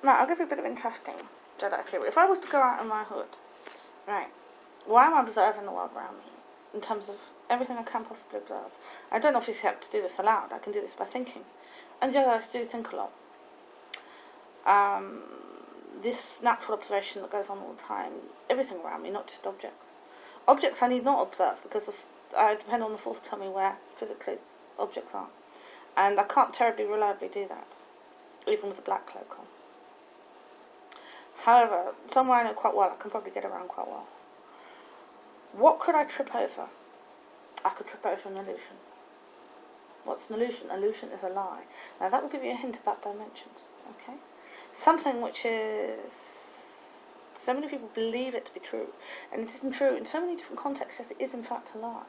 Now, I'll give you a bit of interesting Jedi theory. If I was to go out in my hood, right, why am I observing the world around me in terms of everything I can possibly observe? I don't obviously have to do this aloud. I can do this by thinking. And Jedis do think a lot. This natural observation that goes on all the time, everything around me, not just objects. Objects I need not observe because I depend on the Force to tell me where physically objects are. And I can't terribly reliably do that, even with a black cloak on. However, somewhere I know quite well, I can probably get around quite well. What could I trip over? I could trip over an illusion. What's an illusion? Illusion is a lie. Now that will give you a hint about dimensions, okay? Something which is... so many people believe it to be true, and it isn't true in so many different contexts, it is in fact a lie.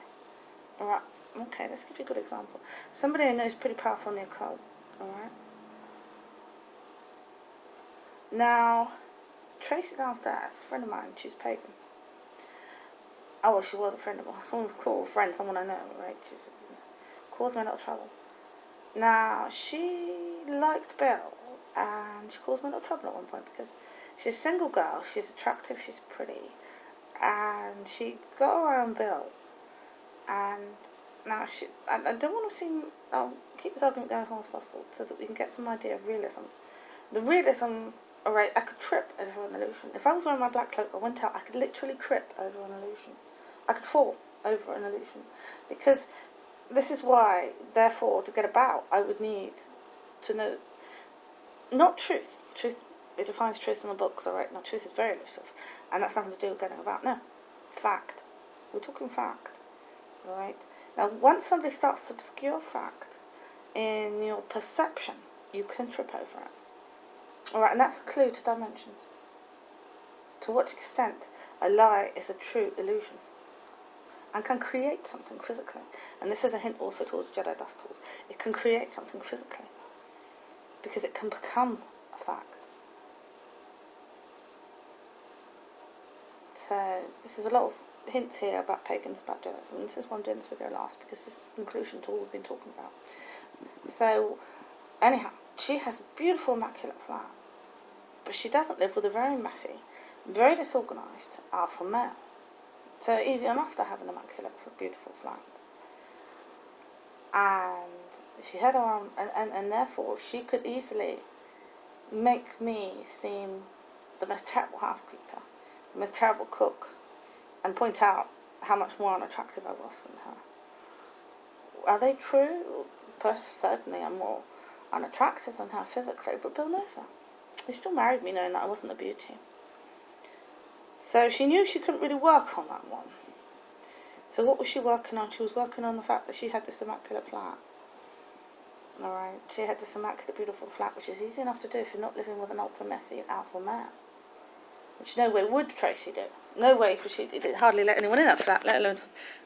Alright, okay, let's give you a good example. Somebody I know is pretty powerful in the occult, alright? Now, Tracy downstairs, a friend of mine, she's pagan. Oh, well, she was a friend of mine. Cool friend, someone I know, right? She's caused me a lot of trouble. Now, she liked Bill, and she caused me a lot of trouble at one point because she's a single girl, she's attractive, she's pretty, and she got around Bill, and now I don't want to seem, I'll keep this argument going as long as possible so that we can get some idea of realism. The realism, alright, I could trip over an illusion. If I was wearing my black cloak, I went out, I could literally trip over an illusion. I could fall over an illusion. Because this is why, therefore, to get about, I would need to know, not truth. Truth, it defines truth in the books, alright? Now, truth is very elusive. And that's nothing to do with getting about. No. Fact. We're talking fact. Alright? Now, once somebody starts to obscure fact in your perception, you can trip over it. Alright, and that's a clue to dimensions. To what extent a lie is a true illusion and can create something physically. And this is a hint also towards Jedi dust tools. It can create something physically because it can become a fact. So this is a lot of hints here about pagans, about Jedis, and this is why I'm doing this video last, because this is the conclusion to all we've been talking about. So anyhow, she has a beautiful immaculate flat, but she doesn't live with a very messy, very disorganised alpha male. So easy enough to have an immaculate, beautiful flat. And she had her own, and therefore she could easily make me seem the most terrible housekeeper, the most terrible cook, and point out how much more unattractive I was than her. Are they true? Certainly I'm more unattractive than her physically, but Bill knows that. He still married me knowing that I wasn't a beauty. So she knew she couldn't really work on that one. So what was she working on? She was working on the fact that she had this immaculate flat. Alright, she had this immaculate, beautiful flat, which is easy enough to do if you're not living with an ultra messy alpha man. Which no way would Tracy do. No way, because she hardly let anyone in that flat, let alone...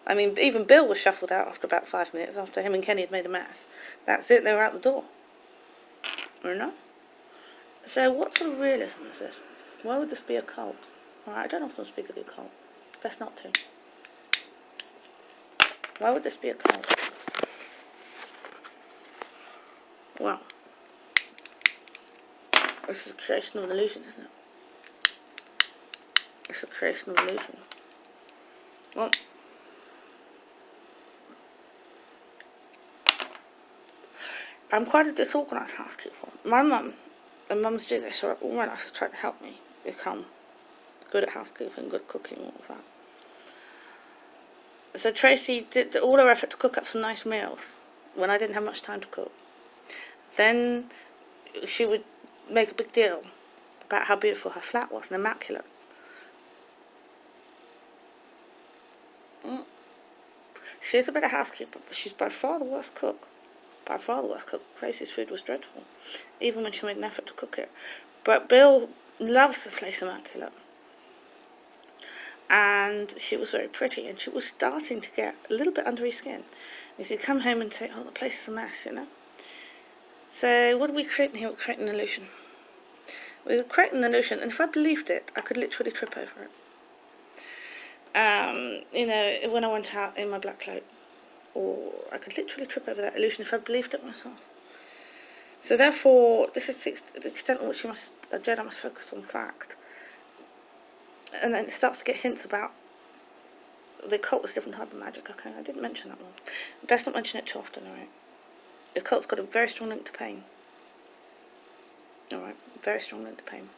I mean, even Bill was shuffled out after about 5 minutes, after him and Kenny had made a mess. That's it, they were out the door. You know? So what sort of realism is this? Why would this be a cult? Alright, I don't often speak of the occult. Best not to. Why would this be a cult? Well, this is a creation of an illusion, isn't it? It's a creation of an illusion. Well, I'm quite a disorganised housekeeper. My mum, and mums do this, or all my life has tried to help me become good at housekeeping, good cooking, all of that. So Tracy did all her effort to cook up some nice meals when I didn't have much time to cook. Then she would make a big deal about how beautiful her flat was and immaculate. She's a better housekeeper, but she's by far the worst cook. By far the worst cook. Tracy's food was dreadful, even when she made an effort to cook it. But Bill loves the place immaculate. And she was very pretty, and she was starting to get a little bit under his skin. He'd come home and say, oh, the place is a mess, you know. So what are we creating here? We're creating an illusion. We were creating an illusion, and if I believed it, I could literally trip over it. You know, when I went out in my black cloak, or I could literally trip over that illusion if I believed it myself. So therefore, this is the extent to which a Jedi must focus on fact. And then it starts to get hints about the occult is a different type of magic. Okay, I didn't mention that one. Best not mention it too often, alright? The occult's got a very strong link to pain. Alright, very strong link to pain.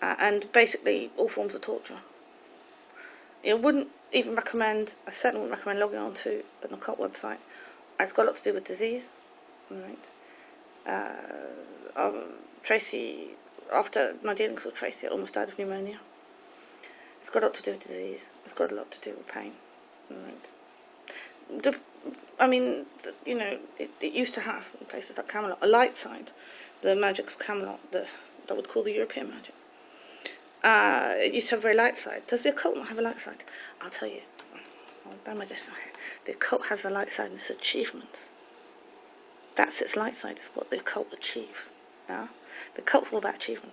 And basically all forms of torture. I wouldn't even recommend, I certainly wouldn't recommend logging on to an occult website. It's got a lot to do with disease. Alright. Tracy, after my dealings with Tracy, I almost died of pneumonia. It's got a lot to do with disease. It's got a lot to do with pain. Right. It used to have, in places like Camelot, a light side. The magic of Camelot, that would call the European magic. It used to have a very light side. Does the occult not have a light side? I'll tell you. I'll bang my desk. The occult has a light side in its achievements. That's its light side, is what the occult achieves. Yeah? The occult's all about achievement.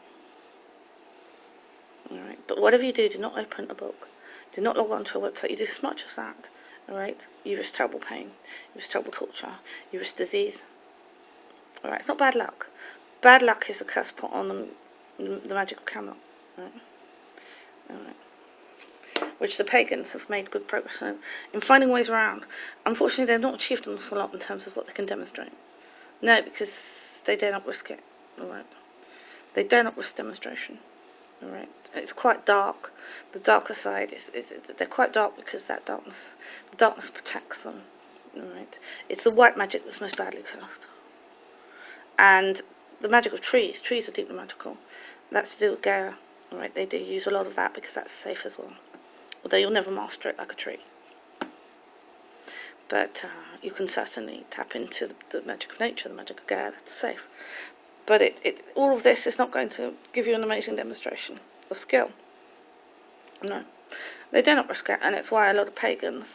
Alright, but whatever you do not open a book. Do not log on to a website. You do as much as that. Alright? You risk terrible pain. You risk terrible torture. You risk disease. Alright, it's not bad luck. Bad luck is a curse put on the magic of Camelot. Alright. Which the pagans have made good progress in finding ways around. Unfortunately, they've not achieved an awful lot in terms of what they can demonstrate. No, because they dare not risk it. Alright. They dare not risk demonstration. Alright. It's quite dark. The darker side they're quite dark because the darkness protects them. Alright. It's the white magic that's most badly cursed. And the magic of trees are deeply magical. That's to do with Gaia. Alright, they do use a lot of that because that's safe as well. Although you'll never master it like a tree. But you can certainly tap into the magic of nature, the magic of Gaia, that's safe. But all of this is not going to give you an amazing demonstration of skill. No. They do not risk it, and it's why a lot of pagans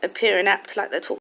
appear inept, like they're talking